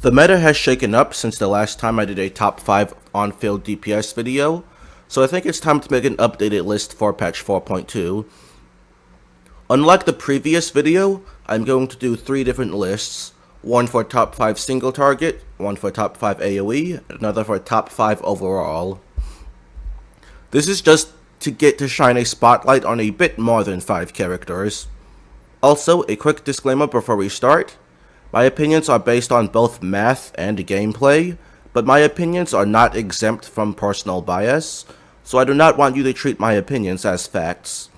The meta has shaken up since the last time I did a top 5 on-field DPS video, so I think it's time to make an updated list for patch 4.2. Unlike the previous video, I'm going to do 3 different lists, one for top 5 single target, one for top 5 AoE, and another for top 5 overall. This is just to get to shine a spotlight on a bit more than 5 characters. Also, a quick disclaimer before we start. My opinions are based on both math and gameplay, but my opinions are not exempt from personal bias, so I do not want you to treat my opinions as facts.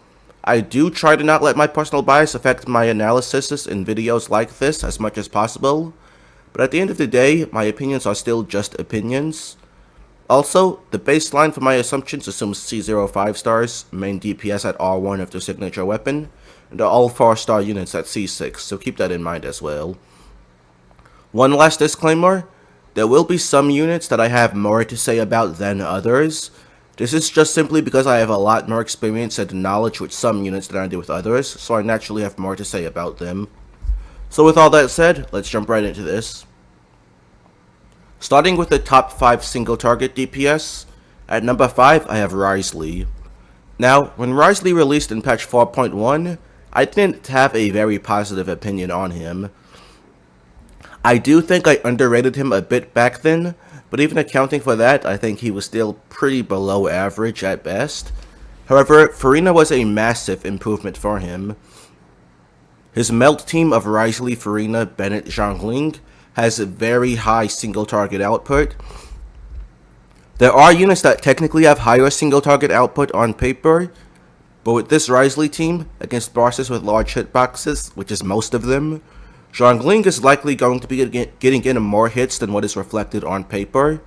I do try to not let my personal bias affect my analysis in videos like this as much as possible, but at the end of the day, my opinions are still just opinions. Also, the baseline for my assumptions assumes C0 5 stars, main DPS at R1 of their signature weapon, and all 4-star units at C6, so keep that in mind as well. One last disclaimer, there will be some units that I have more to say about than others. This is just simply because I have a lot more experience and knowledge with some units than I do with others, so I naturally have more to say about them. So with all that said, let's jump right into this. Starting with the top 5 single target DPS, at number 5 I have Wriothesley. Now, when Wriothesley released in patch 4.1, I didn't have a very positive opinion on him. I do think I underrated him a bit back then, but even accounting for that, I think he was still pretty below average at best. However, Furina was a massive improvement for him. His melt team of Wriothesley, Furina, Bennett, Zhongling has a very high single target output. There are units that technically have higher single target output on paper, but with this Wriothesley team, against bosses with large hitboxes, which is most of them, Zhongling is likely going to be getting in more hits than what is reflected on paper.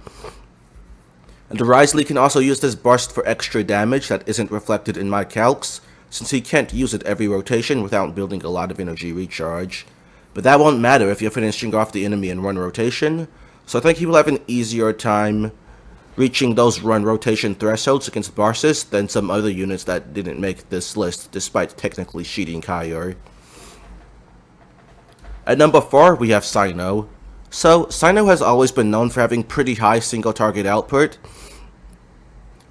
And the Wriothesley can also use this burst for extra damage that isn't reflected in my calcs, since he can't use it every rotation without building a lot of energy recharge. But that won't matter if you're finishing off the enemy in one rotation, so I think he will have an easier time reaching those run rotation thresholds against bosses than some other units that didn't make this list despite technically cheating higher. At number 4, we have Cyno. So, Cyno has always been known for having pretty high single target output,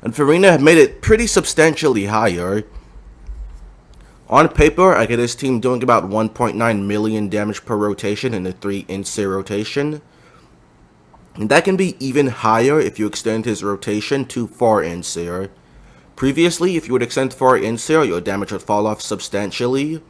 and Furina have made it pretty substantially higher. On paper, I get his team doing about 1.9 million damage per rotation in a 3 Incir rotation, and that can be even higher if you extend his rotation to 4 Incir. Previously, if you would extend 4 Incir, your damage would fall off substantially.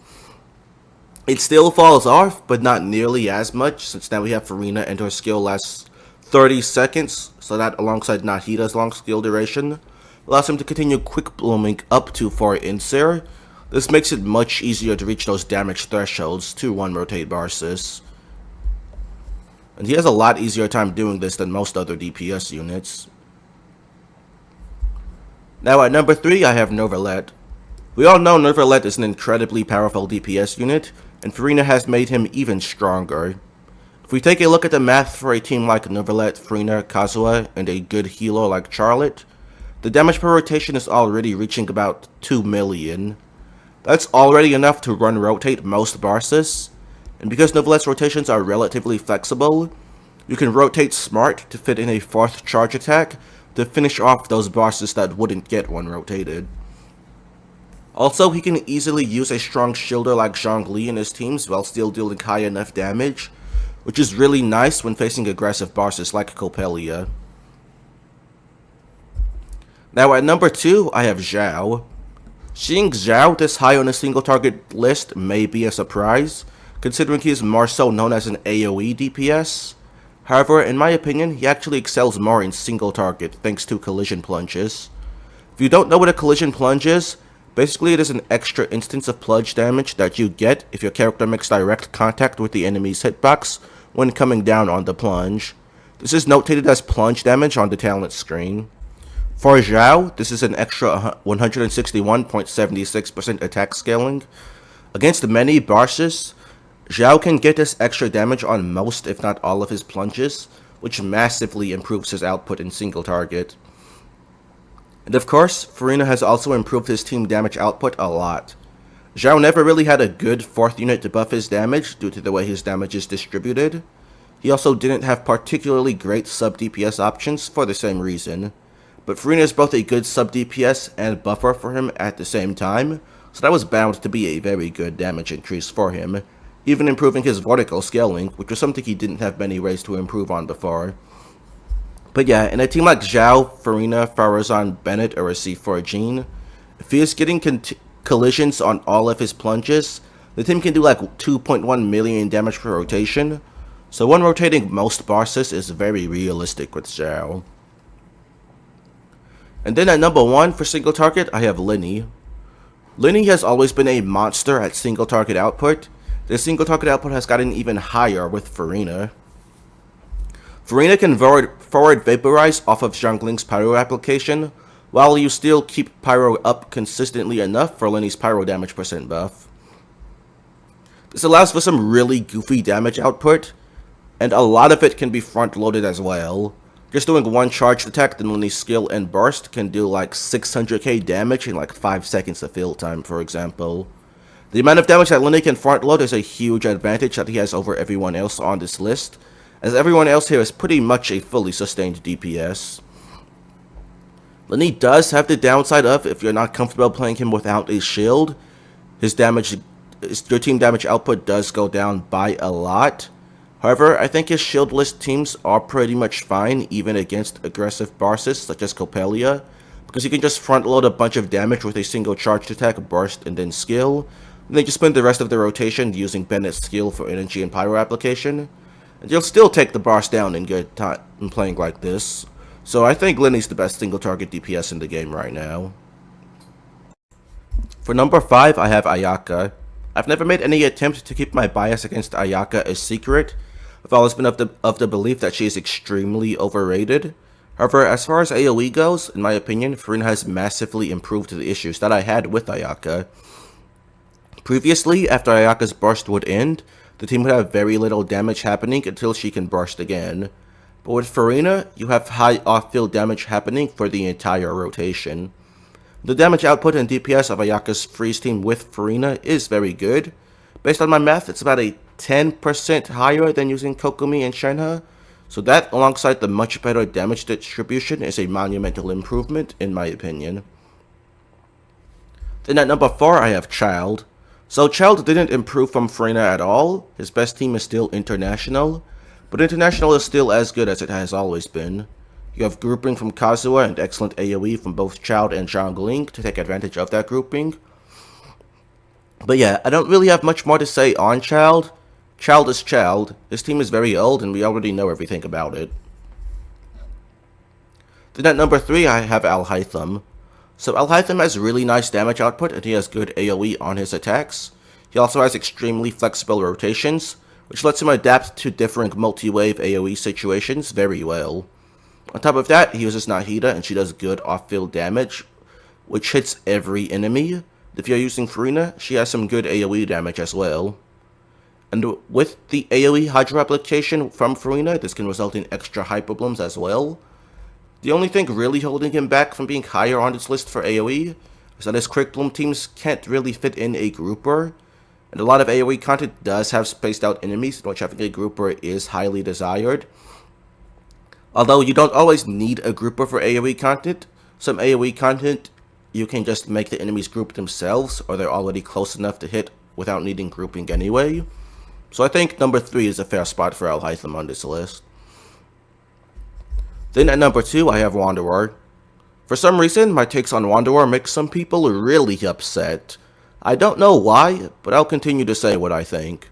It still falls off, but not nearly as much, since now we have Furina and her skill lasts 30 seconds, so that alongside Nahida's long skill duration allows him to continue quick blooming up to 4 Incir. This makes it much easier to reach those damage thresholds to 1 rotate bosses. And he has a lot easier time doing this than most other DPS units. Now at number 3 I have Neuvillette. We all know Neuvillette is an incredibly powerful DPS unit, and Furina has made him even stronger. If we take a look at the math for a team like Neuvillette, Furina, Kazuha, and a good healer like Charlotte, the damage per rotation is already reaching about 2 million. That's already enough to run rotate most bosses, and because Neuvillette's rotations are relatively flexible, you can rotate smart to fit in a 4th charge attack to finish off those bosses that wouldn't get one rotated. Also, he can easily use a strong shielder like Zhongli in his teams while still dealing high enough damage, which is really nice when facing aggressive bosses like Coppelia. Now at number 2, I have Xiao. Seeing Xiao this high on a single target list may be a surprise, considering he is more so known as an AoE DPS. However, in my opinion, he actually excels more in single target thanks to collision plunges. If you don't know what a collision plunge is, basically it is an extra instance of plunge damage that you get if your character makes direct contact with the enemy's hitbox when coming down on the plunge. This is notated as plunge damage on the talent screen. For Xiao, this is an extra 161.76% attack scaling. Against many bosses, Xiao can get this extra damage on most if not all of his plunges, which massively improves his output in single target. And of course, Furina has also improved his team damage output a lot. Zhao never really had a good 4th unit to buff his damage due to the way his damage is distributed. He also didn't have particularly great sub DPS options for the same reason. But Furina is both a good sub DPS and buffer for him at the same time, so that was bound to be a very good damage increase for him, even improving his vertical scaling, which was something he didn't have many ways to improve on before. But yeah, in a team like Zhao, Furina, Farazan, Bennett, or a C4 Jean, if he is getting collisions on all of his plunges, the team can do like 2.1 million damage per rotation, so one rotating most bosses is very realistic with Zhao. And then at number 1 for single target, I have Linny. Linny has always been a monster at single target output. The single target output has gotten even higher with Furina. Furina can forward vaporize off of Zhongling's pyro application, while you still keep pyro up consistently enough for Linny's pyro damage percent buff. This allows for some really goofy damage output, and a lot of it can be front loaded as well. Just doing one charged attack, then Linny's skill and burst can do like 600k damage in like 5 seconds of field time, for example. The amount of damage that Linny can front load is a huge advantage that he has over everyone else on this list, as everyone else here is pretty much a fully sustained DPS. Linny does have the downside of, if you're not comfortable playing him without a shield, your team damage output does go down by a lot. However, I think his shieldless teams are pretty much fine, even against aggressive bosses such as Coppelia, because you can just front load a bunch of damage with a single charged attack, burst, and then skill, and then just spend the rest of the rotation using Bennett's skill for energy and pyro application, and you'll still take the boss down in good time in playing like this. So I think Linny's the best single target DPS in the game right now. For number 5, I have Ayaka. I've never made any attempt to keep my bias against Ayaka a secret. I've always been of the belief that she is extremely overrated. However, as far as AoE goes, in my opinion, Furina has massively improved the issues that I had with Ayaka. Previously, after Ayaka's burst would end, the team would have very little damage happening until she can burst again. But with Furina, you have high off-field damage happening for the entire rotation. The damage output and DPS of Ayaka's freeze team with Furina is very good. Based on my math, it's about a 10% higher than using Kokomi and Shenhe, so that, alongside the much better damage distribution, is a monumental improvement, in my opinion. Then at number 4, I have Child. So Child didn't improve from Furina at all. His best team is still International, but International is still as good as it has always been. You have grouping from Kazuha and excellent AoE from both Child and Zhongling to take advantage of that grouping. But yeah, I don't really have much more to say on Child. Child is Child. His team is very old and we already know everything about it. Then at number 3, I have Alhaitham. So Alhaitham has really nice damage output and he has good AoE on his attacks. He also has extremely flexible rotations, which lets him adapt to different multi-wave AoE situations very well. On top of that, he uses Nahida and she does good off-field damage, which hits every enemy. If you're using Furina, she has some good AoE damage as well. And with the AoE Hydro application from Furina, this can result in extra hyper blooms as well. The only thing really holding him back from being higher on this list for AoE is that his Quick Bloom teams can't really fit in a grouper, and a lot of AoE content does have spaced out enemies, in which having a grouper is highly desired. Although you don't always need a grouper for AoE content, some AoE content you can just make the enemies group themselves, or they're already close enough to hit without needing grouping anyway. So I think number 3 is a fair spot for Alhaitham on this list. Then at number 2, I have Wanderer. For some reason, my takes on Wanderer make some people really upset. I don't know why, but I'll continue to say what I think.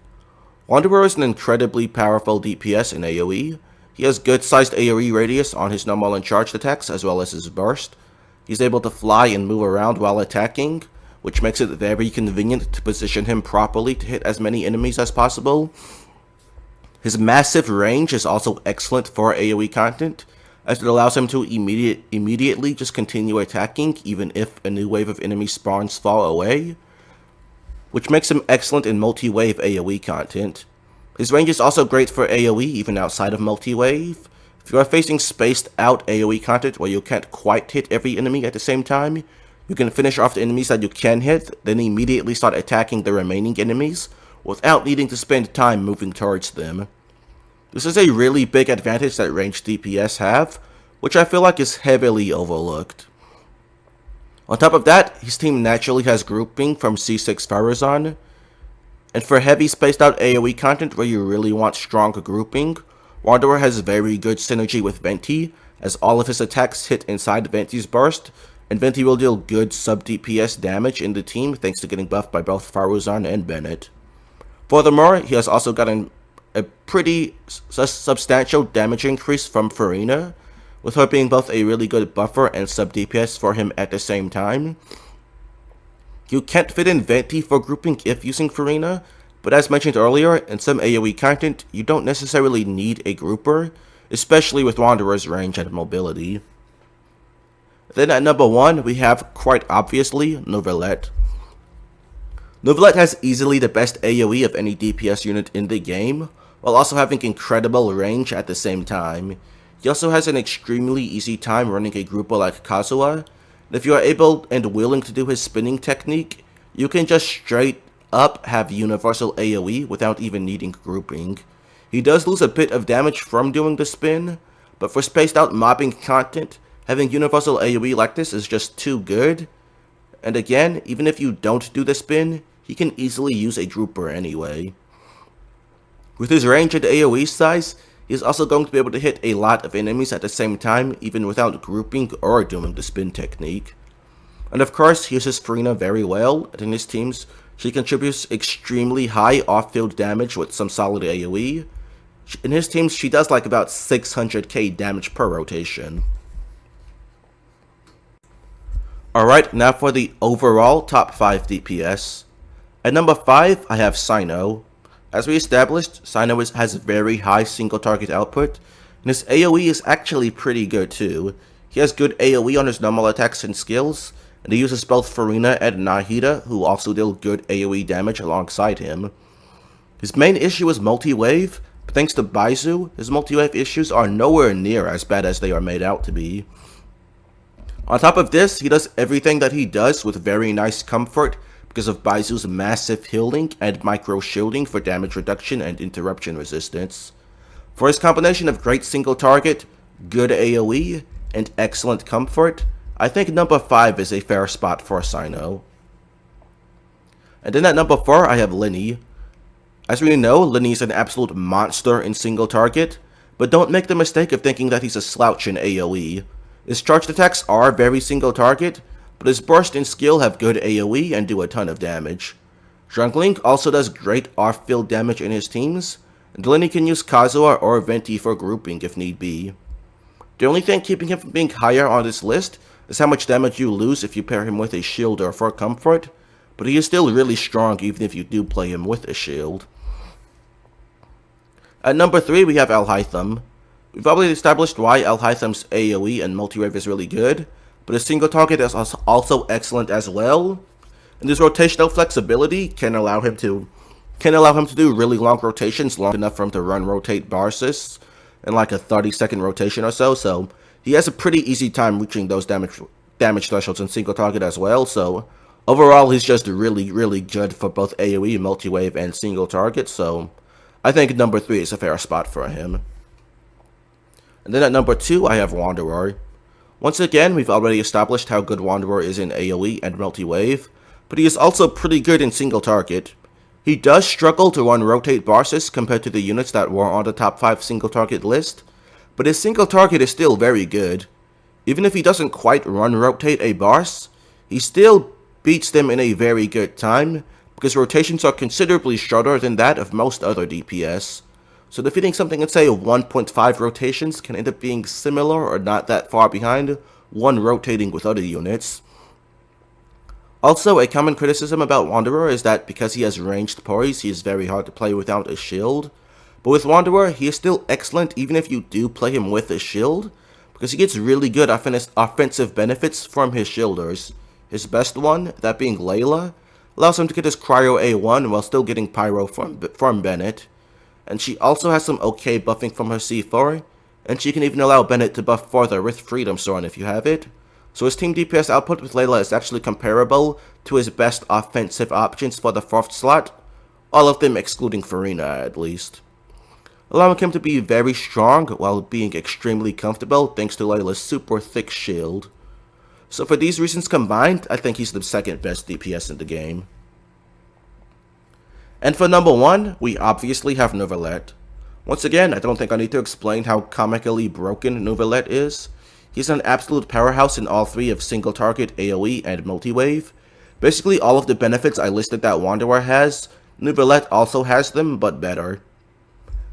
Wanderer is an incredibly powerful DPS in AoE. He has good sized AoE radius on his normal and charged attacks as well as his burst. He's able to fly and move around while attacking, which makes it very convenient to position him properly to hit as many enemies as possible. His massive range is also excellent for AoE content, as it allows him to immediately just continue attacking even if a new wave of enemy spawns far away, which makes him excellent in multi-wave AoE content. His range is also great for AoE even outside of multi-wave. If you are facing spaced out AoE content where you can't quite hit every enemy at the same time, you can finish off the enemies that you can hit, then immediately start attacking the remaining enemies without needing to spend time moving towards them. This is a really big advantage that ranged DPS have, which I feel like is heavily overlooked. On top of that, his team naturally has grouping from C6 Farazan, and for heavy spaced out AoE content where you really want strong grouping, Wanderer has very good synergy with Venti, as all of his attacks hit inside Venti's burst, and Venti will deal good sub DPS damage in the team thanks to getting buffed by both Faruzan and Bennett. Furthermore, he has also gotten a pretty substantial damage increase from Furina, with her being both a really good buffer and sub DPS for him at the same time. You can't fit in Venti for grouping if using Furina, but as mentioned earlier, in some AoE content, you don't necessarily need a grouper, especially with Wanderer's range and mobility. Then at number 1, we have, quite obviously, Neuvillette. Neuvillette has easily the best AoE of any DPS unit in the game, while also having incredible range at the same time. He also has an extremely easy time running a grouper like Kazuha, and if you are able and willing to do his spinning technique, you can just straight up have universal AoE without even needing grouping. He does lose a bit of damage from doing the spin, but for spaced out mobbing content, having universal AoE like this is just too good. And again, even if you don't do the spin, he can easily use a grouper anyway. With his range and AoE size, he is also going to be able to hit a lot of enemies at the same time, even without grouping or doing the spin technique. And of course, he uses Furina very well, and in his teams, she contributes extremely high off-field damage with some solid AoE. In his teams, she does like about 600k damage per rotation. Alright, now for the overall top 5 DPS. At number 5, I have Cyno. As we established, Cyno has very high single target output, and his AoE is actually pretty good too. He has good AoE on his normal attacks and skills, and he uses both Furina and Nahida, who also deal good AoE damage alongside him. His main issue is multi-wave, but thanks to Baizu, his multi-wave issues are nowhere near as bad as they are made out to be. On top of this, he does everything that he does with very nice comfort, because of Baizu's massive healing and micro shielding for damage reduction and interruption resistance. For his combination of great single target, good AoE, and excellent comfort, I think number 5 is a fair spot for Cyno. And then at number 4, I have Linny. As we know, Linny is an absolute monster in single target, but don't make the mistake of thinking that he's a slouch in AoE. His charged attacks are very single target, but his burst and skill have good AoE and do a ton of damage. Zhongling also does great off-field damage in his teams, and Linny can use Kazuha or Venti for grouping if need be. The only thing keeping him from being higher on this list is how much damage you lose if you pair him with a shielder for comfort, but he is still really strong even if you do play him with a shield. At number 3 we have Alhaitham. We've already established why Alhaitham's AoE and multi-wave is really good, but his single target is also excellent as well, and his rotational flexibility can allow him to do really long rotations, long enough for him to run rotate Barsis in like a 30-second rotation or so, so he has a pretty easy time reaching those damage thresholds in single target as well, so overall he's just really good for both AoE, multi-wave, and single target, so I think number 3 is a fair spot for him. And then at number 2 I have Wanderer. Once again, we've already established how good Wanderer is in AoE and multi-wave, but he is also pretty good in single target. He does struggle to run rotate Barsis compared to the units that were on the top 5 single target list, but his single target is still very good. Even if he doesn't quite run rotate a Bars, he still beats them in a very good time, because rotations are considerably shorter than that of most other DPS. So defeating something in say 1.5 rotations can end up being similar or not that far behind one rotating with other units. Also, a common criticism about Wanderer is that because he has ranged poise, he is very hard to play without a shield. But with Wanderer, he is still excellent even if you do play him with a shield, because he gets really good offensive benefits from his shielders. His best one, that being Layla, allows him to get his Cryo A1 while still getting Pyro from Bennett. And she also has some okay buffing from her C4, and she can even allow Bennett to buff further with Freedom Storm if you have it. So his team DPS output with Layla is actually comparable to his best offensive options for the 4th slot, all of them excluding Furina at least. allowing him to be very strong while being extremely comfortable thanks to Layla's super thick shield. So for these reasons combined, I think he's the second best DPS in the game. And for number 1, we obviously have Neuvillette. Once again, I don't think I need to explain how comically broken Neuvillette is. He's an absolute powerhouse in all 3 of single target, AoE, and multi-wave. Basically all of the benefits I listed that Wanderer has, Neuvillette also has them, but better.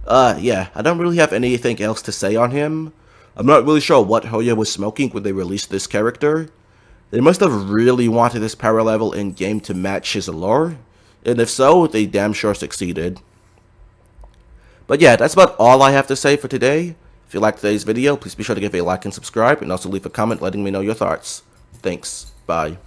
Yeah, I don't really have anything else to say on him. I'm not really sure what Hoya was smoking when they released this character. They must have really wanted this power level in-game to match his allure, and if so, they damn sure succeeded. But yeah, that's about all I have to say for today. If you liked today's video, please be sure to give a like and subscribe, and also leave a comment letting me know your thoughts. Thanks. Bye.